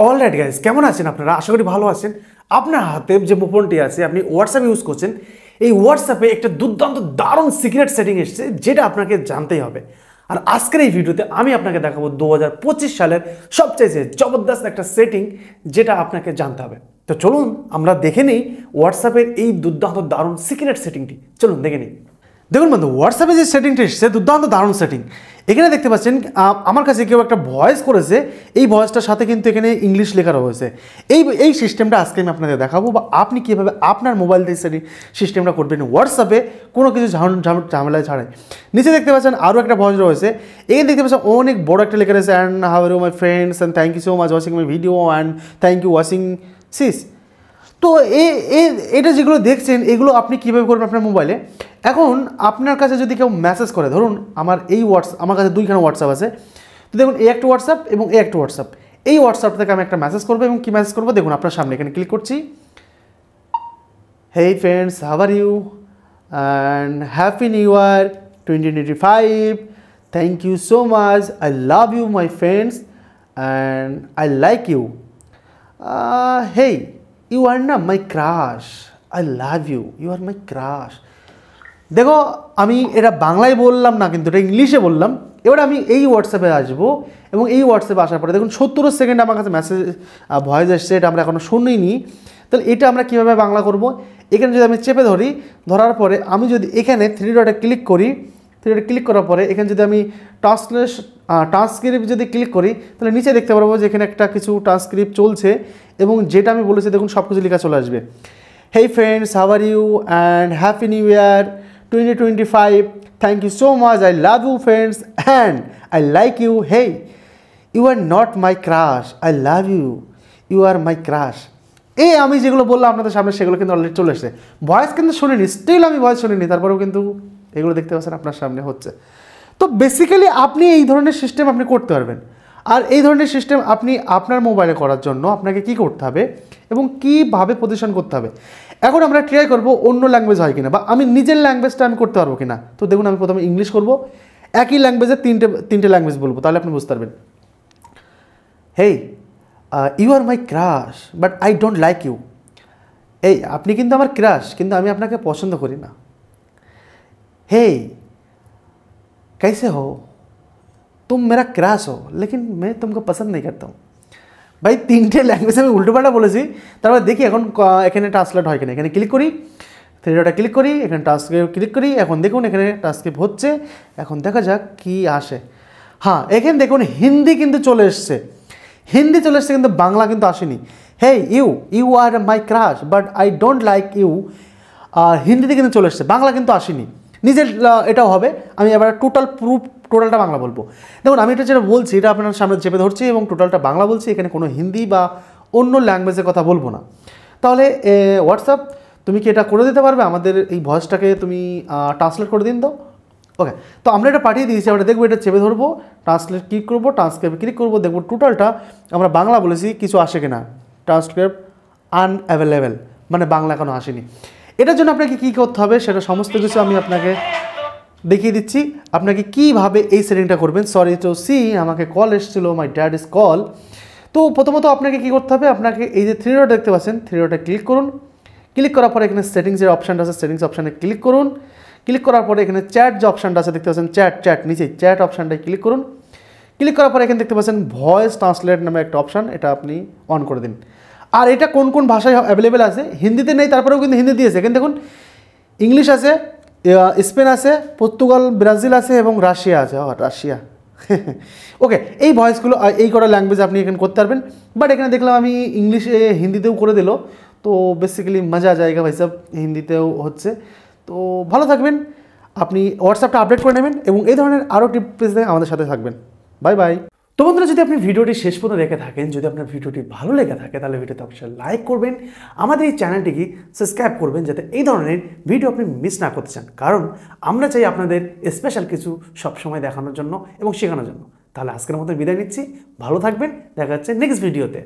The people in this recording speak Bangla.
অলরাইট গাইজ, কেমন আছেন আপনারা? আশা করি ভালো আছেন। আপনার হাতে যে ফোনটি আছে, আপনি হোয়াটসঅ্যাপ ইউজ করছেন। এই হোয়াটসঅ্যাপে একটা দুর্দান্ত দারুণ সিক্রেট সেটিং এসেছে, যেটা আপনাকে জানতেই হবে। আর আজকের এই ভিডিওতে আমি আপনাকে দেখাবো 2025 সালের সবচেয়ে জবরদস্ত একটা সেটিং, যেটা আপনাকে জানতে হবে। তো চলুন আমরা দেখে নিই হোয়াটসঅ্যাপের এই দুর্দান্ত দারুণ সিক্রেট সেটিংটি। চলুন দেখে নিই। দেখুন বন্ধু, হোয়াটসঅ্যাপে যে সেটিংটি এসেছে দুর্দান্ত দারুণ সেটিং। এখানে দেখতে পাচ্ছেন আমার কাছে কেউ একটা ভয়েস করেছে, এই ভয়েসটার সাথে কিন্তু এখানে ইংলিশ লেখা রয়েছে। এই সিস্টেমটা আজকে আমি আপনাদের দেখাবো, বা আপনি কীভাবে আপনার মোবাইল দিয়ে সিস্টেমটা করবেন হোয়াটসঅ্যাপে কোনো কিছু ঝামেলায় ছাড়াই। নিচে দেখতে পাচ্ছেন আরও একটা ভয়েস রয়েছে। এখানে দেখতে পাচ্ছেন অনেক বড় একটা লেখা রয়েছে, and how are you my friends and thank you so much watching my video and thank you watching sis. তো এটা যেগুলো দেখছেন এগুলো আপনি কীভাবে করবেন আপনার মোবাইলে। এখন আপনার কাছে যদি কেউ মেসেজ করে, ধরুন আমার কাছে দুইখানে হোয়াটসঅ্যাপ আছে। তো দেখুন, এই একটা হোয়াটসঅ্যাপ এবং এই একটা হোয়াটসঅ্যাপ। এই হোয়াটসঅ্যাপ থেকে আমি একটা মেসেজ করবো, এবং কী মেসেজ করবো দেখুন আপনার সামনে। এখানে ক্লিক করছি। Hey friends, how are you and happy new year 2025, thank you so much, I love you my friends and I like you, hey you are না my crush, I love you, you are my crush. দেখো, আমি এটা বাংলায় বললাম না, কিন্তু এটা ইংলিশে বললাম। এবার আমি এই হোয়াটসঅ্যাপে আসবো, এবং এই হোয়াটসঅ্যাপে আসার পরে দেখুন 70 সেকেন্ড আমার কাছে মেসেজ ভয়েস এসছে, এটা আমরা এখনও শুনিনি। তাহলে এটা আমরা কীভাবে বাংলা করব? এখানে যদি আমি চেপে ধরি, ধরার পরে আমি যদি এখানে 3 ডটে ক্লিক করি, 3 ডটে ক্লিক করার পরে এখানে যদি আমি ট্রান্সক্রিপ্ট যদি ক্লিক করি, তাহলে নিচে দেখতে পারবো যে এখানে একটা কিছু ট্রান্সক্রিপ্ট চলছে, এবং যেটা আমি বলেছি দেখুন সব কিছু লেখা চলে আসবে। Hey friends, how are you and happy new year 2025, thank you so much, I love you friends and I like you, hey you are not my crush, I love you, you are my crush। এই আমি যেগুলো বললাম আপনাদের সামনে, সেগুলো কিন্তু অলরেডি চলে এসেছে। ভয়েস কিন্তু শুনিনি, স্টিল আমি ভয়েস শুনিনি, তারপরেও কিন্তু এগুলো দেখতে পাচ্ছেন আপনার সামনে হচ্ছে। তো বেসিক্যালি আপনি এই ধরনের সিস্টেম আপনি করতে পারবেন। আর এই ধরনের সিস্টেম আপনি আপনার মোবাইলে করার জন্য আপনাকে কি করতে হবে এবং কীভাবে পজিশন করতে হবে, এখন আমরা ট্রাই করব অন্য ল্যাঙ্গুয়েজ হয় কিনা, বা আমি নিজের ল্যাঙ্গুয়েজটা আমি করতে পারবো কিনা। তো দেখুন, আমি প্রথমে ইংলিশ করব, একই ল্যাঙ্গুয়েজে তিনটে ল্যাঙ্গুয়েজ বলবো, তাহলে আপনি বুঝতে পারবেন। Hey you are my crush but I don't like you. এই আপনি কিন্তু আমার ক্রাশ, কিন্তু আমি আপনাকে পছন্দ করি না। হেই कैसे हो, तुम मेरा क्रैश हो लेकिन मैं तुमको पसंद नहीं करता हूँ। ভাই তিনটে ল্যাঙ্গুয়েজ আমি উল্টোপাল্টা বলেছি, তারপর দেখি এখন এখানে ট্রান্সলেট হয় কিনা। এখানে ক্লিক করি, 3 ডটে ক্লিক করি, এখানে ট্রান্সক্রিপ্ট ক্লিক করি। এখন দেখুন এখানে ট্রান্সক্রিপ্ট হচ্ছে, এখন দেখা যাক কি আসে। হ্যাঁ, এখানে দেখুন হিন্দি কিন্তু চলে এসছে, হিন্দি চলে এসছে, কিন্তু বাংলা কিন্তু আসেনি। Hey you are my crush but I don't like you, হিন্দিতে কিন্তু চলে এসছে, বাংলা কিন্তু আসেনি। নিজের এটাও হবে। আমি এবার টোটালটা বাংলা বলবো। দেখুন, আমি এটা যেটা বলছি এটা আপনার সামনে চেপে ধরছি, এবং টোটালটা বাংলা বলছি। এখানে কোনো হিন্দি বা অন্য ল্যাঙ্গুয়েজের কথা বলবো না। তাহলে হোয়াটসঅ্যাপ তুমি কি এটা করে দিতে পারবে? আমাদের এই ভয়েসটাকে তুমি ট্রান্সলেট করে দিন তো। ওকে, তো আমরা এটা পাঠিয়ে দিয়েছি। আমরা দেখবো, এটা চেপে ধরবো, ট্রান্সলেট ক্লিক করবো, ট্রান্সক্রিপ্ট ক্লিক করবো, দেখবো টোটালটা আমরা বাংলা বলেছি, কিছু আসে কিনা। ট্রান্সক্রিপ্ট আনঅ্যাভেলেবেল, মানে বাংলা এখনও আসেনি। এটার জন্য আপনাকে কী করতে হবে সেটা সমস্ত কিছু আমি আপনাকে দেখিয়ে দিচ্ছি, আপনাকে কীভাবে এই সেটিংটা করবেন। সরি টু সি, আমাকে কল এসেছিলো, মাই ড্যাড ইজ কল। তো প্রথমত আপনাকে কী করতে হবে, আপনাকে এই যে 3 ডট দেখতে পাচ্ছেন, 3 ডটে ক্লিক করুন। ক্লিক করার পরে এখানে সেটিংসের অপশানটা আছে, সেটিংস অপশানে ক্লিক করুন। ক্লিক করার পরে এখানে চ্যাট যে অপশানটা আছে দেখতে পাচ্ছেন, চ্যাট নিচে চ্যাট অপশানটায় ক্লিক করুন। ক্লিক করার পরে এখানে দেখতে পাচ্ছেন ভয়েস ট্রান্সলেট নামে একটা অপশান, এটা আপনি অন করে দিন। আর এটা কোন ভাষায় অ্যাভেলেবেল আছে, হিন্দিতে নেই, তারপরেও কিন্তু হিন্দি দিয়েছে। এখানে দেখুন ইংলিশ আছে, স্পেন আছে, পর্তুগাল, ব্রাজিল আছে, এবং রাশিয়া আছে। রাশিয়া ওকে, এই ভয়েসগুলো এই কটা ল্যাঙ্গুয়েজ আপনি এখানে করতে পারবেন। বাট এখানে দেখলাম আমি ইংলিশে হিন্দিতেও করে দিল, তো বেসিক্যালি মজা জায়গা ভাই সব, হিন্দিতেও হচ্ছে। তো ভালো থাকবেন, আপনি হোয়াটসঅ্যাপটা আপডেট করে নেবেন, এবং এই ধরনের আরও টিপস দেখে আমাদের সাথে থাকবেন। Bye bye. তো বন্ধুরা, যদি আপনি ভিডিওটি শেষ পর্যন্ত দেখে থাকেন, যদি আপনার ভিডিওটি ভালো লেগে থাকে, তাহলে ভিডিওতে অবশ্যই লাইক করবেন, আমাদের এই চ্যানেলটিকে সাবস্ক্রাইব করবেন, যাতে এই ধরনের ভিডিও আপনি মিস না করতে চান। কারণ আমরা চাই আপনাদের স্পেশাল কিছু সবসময় দেখানোর জন্য এবং শেখানোর জন্য। তাহলে আজকের মতো বিদায় নিচ্ছি, ভালো থাকবেন, দেখা যাচ্ছে নেক্সট ভিডিওতে।